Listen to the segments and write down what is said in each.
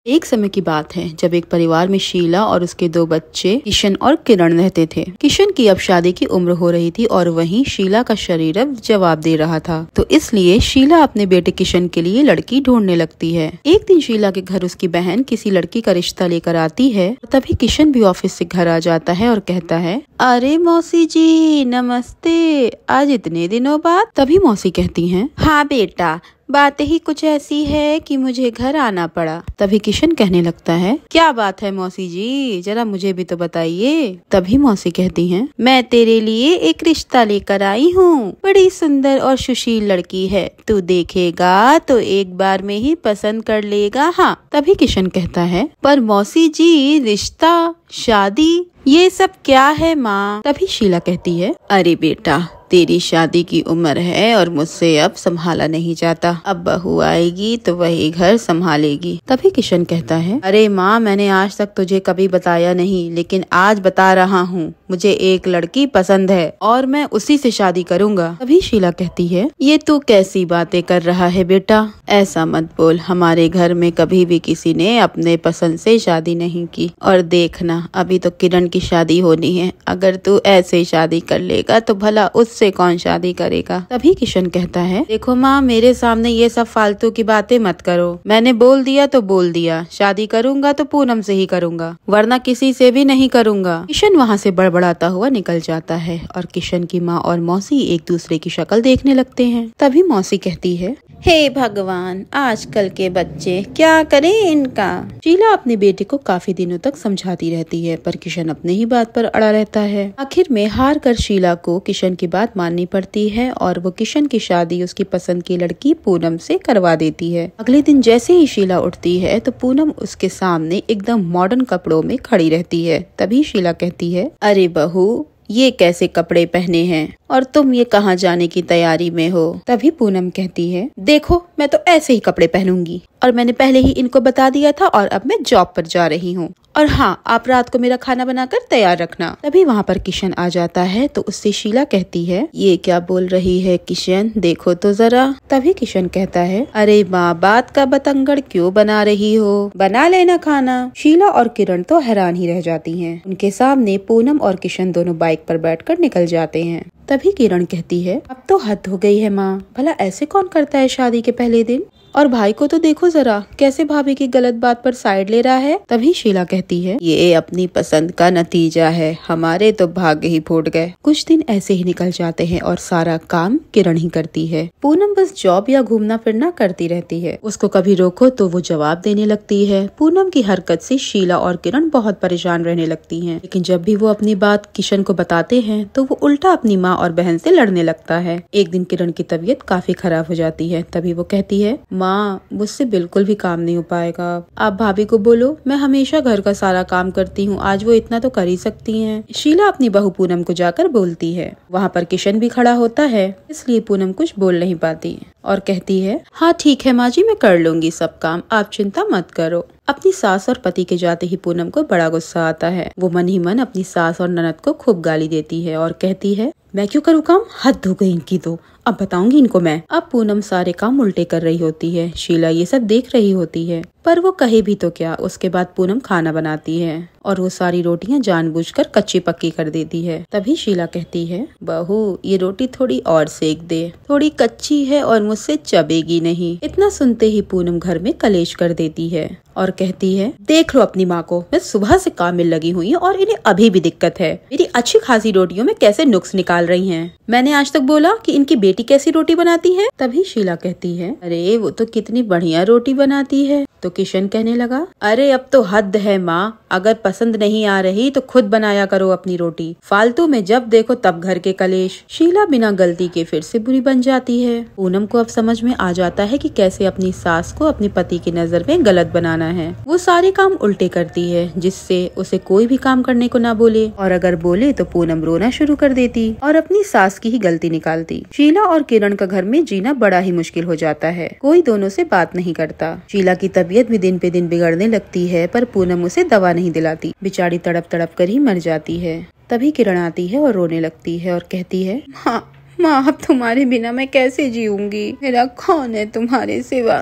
एक समय की बात है जब एक परिवार में शीला और उसके दो बच्चे किशन और किरण रहते थे। किशन की अब शादी की उम्र हो रही थी और वहीं शीला का शरीर अब जवाब दे रहा था, तो इसलिए शीला अपने बेटे किशन के लिए लड़की ढूंढने लगती है। एक दिन शीला के घर उसकी बहन किसी लड़की का रिश्ता लेकर आती है। तभी किशन भी ऑफिस से घर आ जाता है और कहता है, अरे मौसी जी नमस्ते, आज इतने दिनों बाद। तभी मौसी कहती हैं, हाँ बेटा, बात ही कुछ ऐसी है कि मुझे घर आना पड़ा। तभी किशन कहने लगता है, क्या बात है मौसी जी, जरा मुझे भी तो बताइए। तभी मौसी कहती हैं, मैं तेरे लिए एक रिश्ता लेकर आई हूँ, बड़ी सुंदर और सुशील लड़की है, तू देखेगा तो एक बार में ही पसंद कर लेगा। हाँ। तभी किशन कहता है, पर मौसी जी रिश्ता, शादी, ये सब क्या है माँ। तभी शीला कहती है, अरे बेटा, तेरी शादी की उम्र है और मुझसे अब संभाला नहीं जाता, अब बहू आएगी तो वही घर संभालेगी। तभी किशन कहता है, अरे माँ, मैंने आज तक तुझे कभी बताया नहीं, लेकिन आज बता रहा हूँ, मुझे एक लड़की पसंद है और मैं उसी से शादी करूँगा। तभी शीला कहती है, ये तू कैसी बातें कर रहा है बेटा, ऐसा मत बोल, हमारे घर में कभी भी किसी ने अपने पसंद से शादी नहीं की, और देखना अभी तो किरण की शादी होनी है, अगर तू ऐसे शादी कर लेगा तो भला उससे कौन शादी करेगा। तभी किशन कहता है, देखो माँ, मेरे सामने ये सब फालतू की बातें मत करो, मैंने बोल दिया तो बोल दिया, शादी करूंगा तो पूनम से ही करूंगा, वरना किसी से भी नहीं करूंगा। किशन वहाँ से बड़बड़ाता हुआ निकल जाता है और किशन की माँ और मौसी एक दूसरे की शक्ल देखने लगते हैं। तभी मौसी कहती है, हे भगवान, आजकल के बच्चे, क्या करें इनका। शीला अपने बेटे को काफी दिनों तक समझाती रहती है, पर किशन अपने ही बात पर अड़ा रहता है। आखिर में हार कर शीला को किशन की बात माननी पड़ती है और वो किशन की शादी उसकी पसंद की लड़की पूनम से करवा देती है। अगले दिन जैसे ही शीला उठती है तो पूनम उसके सामने एकदम मॉडर्न कपड़ों में खड़ी रहती है। तभी शीला कहती है, अरे बहू, ये कैसे कपड़े पहने हैं और तुम ये कहाँ जाने की तैयारी में हो। तभी पूनम कहती है, देखो, मैं तो ऐसे ही कपड़े पहनूंगी और मैंने पहले ही इनको बता दिया था और अब मैं जॉब पर जा रही हूँ, और हाँ, आप रात को मेरा खाना बनाकर तैयार रखना। तभी वहाँ पर किशन आ जाता है तो उससे शीला कहती है, ये क्या बोल रही है किशन, देखो तो जरा। तभी किशन कहता है, अरे माँ, बात का बतंगड़ क्यों बना रही हो, बना लेना खाना। शीला और किरण तो हैरान ही रह जाती हैं। उनके सामने पूनम और किशन दोनों बाइक पर बैठकर निकल जाते हैं। तभी किरण कहती है, अब तो हद हो गई है माँ, भला ऐसे कौन करता है शादी के पहले दिन, और भाई को तो देखो जरा, कैसे भाभी की गलत बात पर साइड ले रहा है। तभी शीला कहती है, ये अपनी पसंद का नतीजा है, हमारे तो भाग्य ही फूट गए। कुछ दिन ऐसे ही निकल जाते हैं और सारा काम किरण ही करती है। पूनम बस जॉब या घूमना फिरना करती रहती है, उसको कभी रोको तो वो जवाब देने लगती है। पूनम की हरकत से शीला और किरण बहुत परेशान रहने लगती है, लेकिन जब भी वो अपनी बात किशन को बताते हैं तो वो उल्टा अपनी माँ और बहन से लड़ने लगता है। एक दिन किरण की तबीयत काफी खराब हो जाती है। तभी वो कहती है, माँ, मुझसे बिल्कुल भी काम नहीं हो पाएगा, आप भाभी को बोलो, मैं हमेशा घर का सारा काम करती हूँ, आज वो इतना तो कर ही सकती हैं। शीला अपनी बहू पूनम को जाकर बोलती है। वहाँ पर किशन भी खड़ा होता है, इसलिए पूनम कुछ बोल नहीं पाती और कहती है, हाँ ठीक है माँ जी, मैं कर लूंगी सब काम, आप चिंता मत करो। अपनी सास और पति के जाते ही पूनम को बड़ा गुस्सा आता है। वो मन ही मन अपनी सास और ननद को खूब गाली देती है और कहती है, मैं क्यों करूँ काम, हद हो गई इनकी तो, अब बताऊंगी इनको मैं। अब पूनम सारे काम उल्टे कर रही होती है। शीला ये सब देख रही होती है, पर वो कहे भी तो क्या। उसके बाद पूनम खाना बनाती है और वो सारी रोटियां जानबूझकर कच्ची पक्की कर देती है। तभी शीला कहती है, बहू, ये रोटी थोड़ी और सेक दे, थोड़ी कच्ची है और मुझसे चबेगी नहीं। इतना सुनते ही पूनम घर में कलेश कर देती है और कहती है, देख लो अपनी माँ को, मैं सुबह से काम में लगी हुई हूँ और इन्हें अभी भी दिक्कत है, मेरी अच्छी खासी रोटियों में कैसे नुक्स निकाल रही हैं। मैंने आज तक बोला कि इनकी बेटी कैसी रोटी बनाती है। तभी शीला कहती है, अरे वो तो कितनी बढ़िया रोटी बनाती है। तो किशन कहने लगा, अरे अब तो हद है माँ, अगर पसंद नहीं आ रही तो खुद बनाया करो अपनी रोटी, फालतू में जब देखो तब घर के कलेश। शीला बिना गलती के फिर से बुरी बन जाती है। पूनम को अब समझ में आ जाता है कि कैसे अपनी सास को अपने पति की नजर में गलत बनाना है। वो सारे काम उल्टे करती है, जिससे उसे कोई भी काम करने को ना बोले, और अगर बोले तो पूनम रोना शुरू कर देती और अपनी सास की ही गलती निकालती। शीला और किरण का घर में जीना बड़ा ही मुश्किल हो जाता है। कोई दोनों से बात नहीं करता। शीला की तबीयत भी दिन पे दिन बिगड़ने लगती है, पर पूनम उसे दवा नहीं दिलाती। बेचारी तड़प तड़प कर ही मर जाती है। तभी किरण आती है और रोने लगती है और कहती है, माँ, अब तुम्हारे बिना मैं कैसे जीऊंगी, मेरा कौन है तुम्हारे सिवा।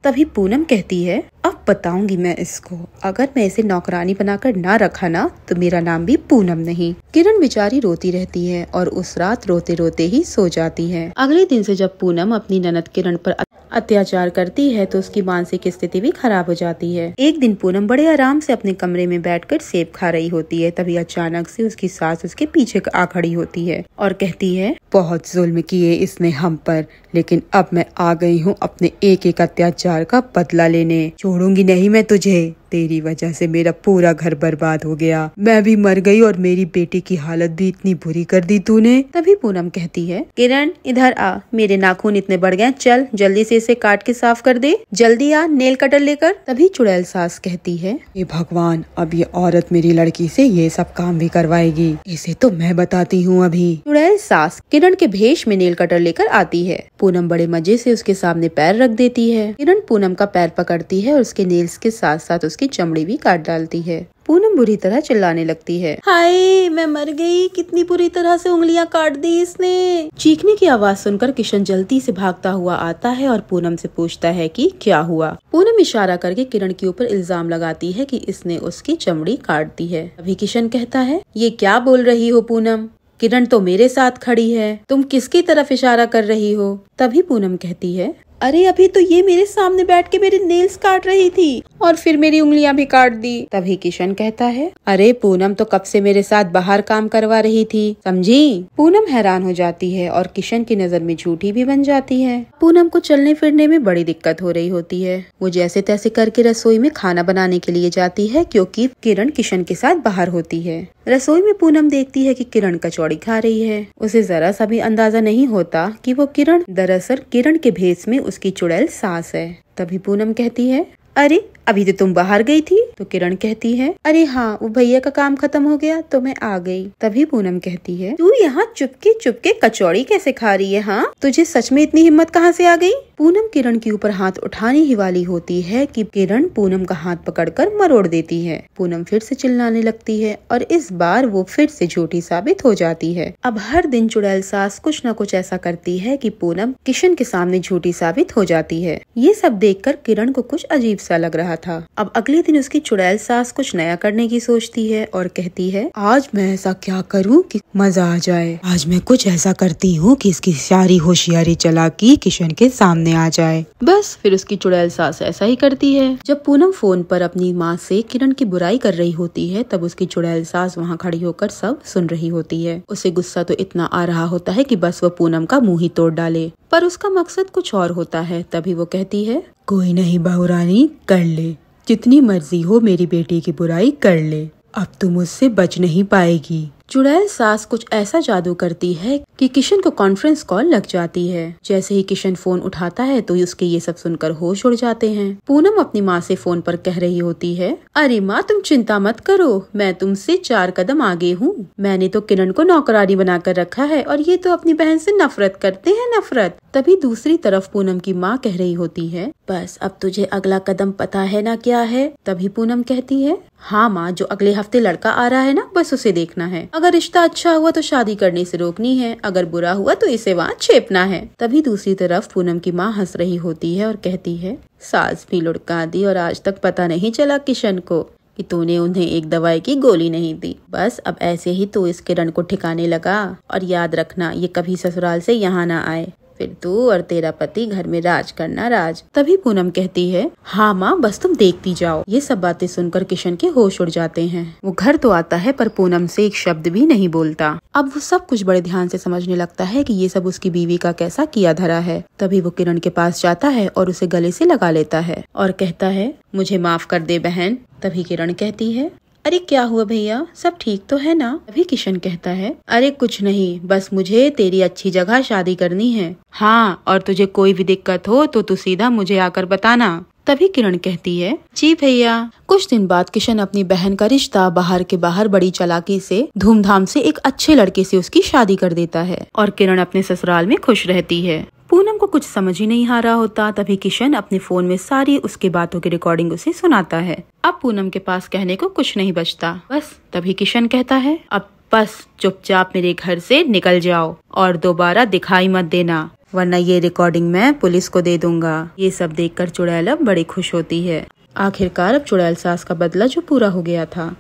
तभी पूनम कहती है, अब बताऊंगी मैं इसको, अगर मैं इसे नौकरानी बनाकर ना रखा ना तो मेरा नाम भी पूनम नहीं। किरण बेचारी रोती रहती है और उस रात रोते रोते ही सो जाती है। अगले दिन से जब पूनम अपनी ननद किरण पर अत्याचार करती है तो उसकी मानसिक स्थिति भी खराब हो जाती है। एक दिन पूनम बड़े आराम से अपने कमरे में बैठकर सेब खा रही होती है, तभी अचानक से उसकी सास उसके पीछे आ खड़ी होती है और कहती है, बहुत जुल्म किए इसने हम पर, लेकिन अब मैं आ गई हूँ अपने एक एक अत्याचार का बदला लेने। छोड़ूंगी नहीं मैं तुझे, तेरी वजह से मेरा पूरा घर बर्बाद हो गया, मैं भी मर गई और मेरी बेटी की हालत भी इतनी बुरी कर दी तूने। तभी पूनम कहती है, किरण इधर आ, मेरे नाखून इतने बढ़ गए, चल जल्दी से इसे काट के साफ कर दे, जल्दी आ नेल कटर लेकर। तभी चुड़ैल सास कहती है, हे भगवान, अब ये औरत मेरी लड़की से ये सब काम भी करवाएगी, इसे तो मैं बताती हूँ अभी। चुड़ैल सास किरण के भेष में नेल कटर लेकर आती है। पूनम बड़े मजे से उसके सामने पैर रख देती है। किरण पूनम का पैर पकड़ती है और उसके नेल्स के साथ साथ उसकी चमड़ी भी काट डालती है। पूनम बुरी तरह चिल्लाने लगती है, हाय मैं मर गई, कितनी बुरी तरह से उंगलियां काट दी इसने। चीखने की आवाज सुनकर किशन जल्दी से भागता हुआ आता है और पूनम से पूछता है कि क्या हुआ। पूनम इशारा करके किरण के ऊपर इल्जाम लगाती है कि इसने उसकी चमड़ी काट दी है। अभी किशन कहता है, ये क्या बोल रही हो पूनम, किरण तो मेरे साथ खड़ी है, तुम किसकी तरफ इशारा कर रही हो। तभी पूनम कहती है, अरे अभी तो ये मेरे सामने बैठ के मेरे नेल्स काट रही थी और फिर मेरी उंगलियां भी काट दी। तभी किशन कहता है, अरे पूनम तो कब से मेरे साथ बाहर काम करवा रही थी, समझी। पूनम हैरान हो जाती है और किशन की नजर में झूठी भी बन जाती है। पूनम को चलने फिरने में बड़ी दिक्कत हो रही होती है। वो जैसे तैसे करके रसोई में खाना बनाने के लिए जाती है क्योंकि किरण किशन के साथ बाहर होती है। रसोई में पूनम देखती है कि किरण कचौड़ी खा रही है। उसे जरा सा भी अंदाजा नहीं होता कि वो किरण दरअसल किरण के भेष में उसकी चुड़ैल सास है। तभी पूनम कहती है, अरे अभी तो तुम बाहर गई थी। तो किरण कहती है, अरे हाँ वो भैया का काम खत्म हो गया तो मैं आ गई। तभी पूनम कहती है, तू यहाँ चुपके चुपके कचौड़ी कैसे खा रही है, हाँ तुझे सच में इतनी हिम्मत कहाँ से आ गई। पूनम किरण के ऊपर हाथ उठाने ही वाली होती है कि किरण पूनम का हाथ पकड़कर मरोड़ देती है। पूनम फिर से चिल्लाने लगती है और इस बार वो फिर से झूठी साबित हो जाती है। अब हर दिन चुड़ैल सास कुछ न कुछ ऐसा करती है कि पूनम किशन के सामने झूठी साबित हो जाती है। ये सब देखकर किरण को कुछ अजीब सा लग रहा था। अब अगले दिन उसकी चुड़ैल सास कुछ नया करने की सोचती है और कहती है, आज मैं ऐसा क्या करूं कि मजा आ जाए। आज मैं कुछ ऐसा करती हूँ कि इसकी सारी होशियारी चालाकी किशन के सामने आ जाए। बस फिर उसकी चुड़ैल सास ऐसा ही करती है। जब पूनम फोन पर अपनी माँ से किरण की बुराई कर रही होती है तब उसकी चुड़ैल सास वहाँ खड़ी होकर सब सुन रही होती है। उसे गुस्सा तो इतना आ रहा होता है कि बस वो पूनम का मुंह ही तोड़ डाले, पर उसका मकसद कुछ और होता है। तभी वो कहती है, कोई नहीं बहू रानी, कर ले, जितनी मर्जी हो मेरी बेटी की बुराई कर ले, अब तुम मुझसे बच नहीं पाएगी। चुड़ैल सास कुछ ऐसा जादू करती है कि किशन को कॉन्फ्रेंस कॉल लग जाती है। जैसे ही किशन फोन उठाता है तो उसके ये सब सुनकर होश उड़ जाते हैं। पूनम अपनी माँ से फोन पर कह रही होती है, अरे माँ तुम चिंता मत करो, मैं तुमसे 4 कदम आगे हूँ। मैंने तो किरण को नौकरानी बनाकर रखा है और ये तो अपनी बहन से नफरत करते हैं, नफरत। तभी दूसरी तरफ पूनम की माँ कह रही होती है, बस अब तुझे अगला कदम पता है ना क्या है। तभी पूनम कहती है, हाँ माँ, जो अगले हफ्ते लड़का आ रहा है ना, बस उसे देखना है। अगर रिश्ता अच्छा हुआ तो शादी करने से रोकनी है, अगर बुरा हुआ तो इसे वहाँ छेपना है। तभी दूसरी तरफ पूनम की माँ हंस रही होती है और कहती है, सास भी लुढ़का दी और आज तक पता नहीं चला किशन को कि तूने उन्हें एक दवाई की गोली नहीं दी। बस अब ऐसे ही तू इस किरण को ठिकाने लगा और याद रखना ये कभी ससुराल से यहाँ ना आए, फिर तू और तेरा पति घर में राज करना, राज। तभी पूनम कहती है, हाँ माँ बस तुम देखती जाओ। ये सब बातें सुनकर किशन के होश उड़ जाते हैं। वो घर तो आता है पर पूनम से एक शब्द भी नहीं बोलता। अब वो सब कुछ बड़े ध्यान से समझने लगता है कि ये सब उसकी बीवी का कैसा किया धरा है। तभी वो किरण के पास जाता है और उसे गले से लगा लेता है और कहता है, मुझे माफ कर दे बहन। तभी किरण कहती है, अरे क्या हुआ भैया, सब ठीक तो है ना। अभी किशन कहता है, अरे कुछ नहीं, बस मुझे तेरी अच्छी जगह शादी करनी है। हाँ, और तुझे कोई भी दिक्कत हो तो तू सीधा मुझे आकर बताना। तभी किरण कहती है, जी भैया। कुछ दिन बाद किशन अपनी बहन का रिश्ता बाहर के बाहर बड़ी चालाकी से धूमधाम से एक अच्छे लड़के से उसकी शादी कर देता है और किरण अपने ससुराल में खुश रहती है। पूनम को कुछ समझ ही नहीं आ रहा होता। तभी किशन अपने फोन में सारी उसके बातों की रिकॉर्डिंग उसे सुनाता है। अब पूनम के पास कहने को कुछ नहीं बचता। बस तभी किशन कहता है, अब बस चुपचाप मेरे घर से निकल जाओ और दोबारा दिखाई मत देना, वरना ये रिकॉर्डिंग मैं पुलिस को दे दूंगा। ये सब देखकर चुड़ैल बड़ी खुश होती है। आखिरकार अब चुड़ैल सास का बदला जो पूरा हो गया था।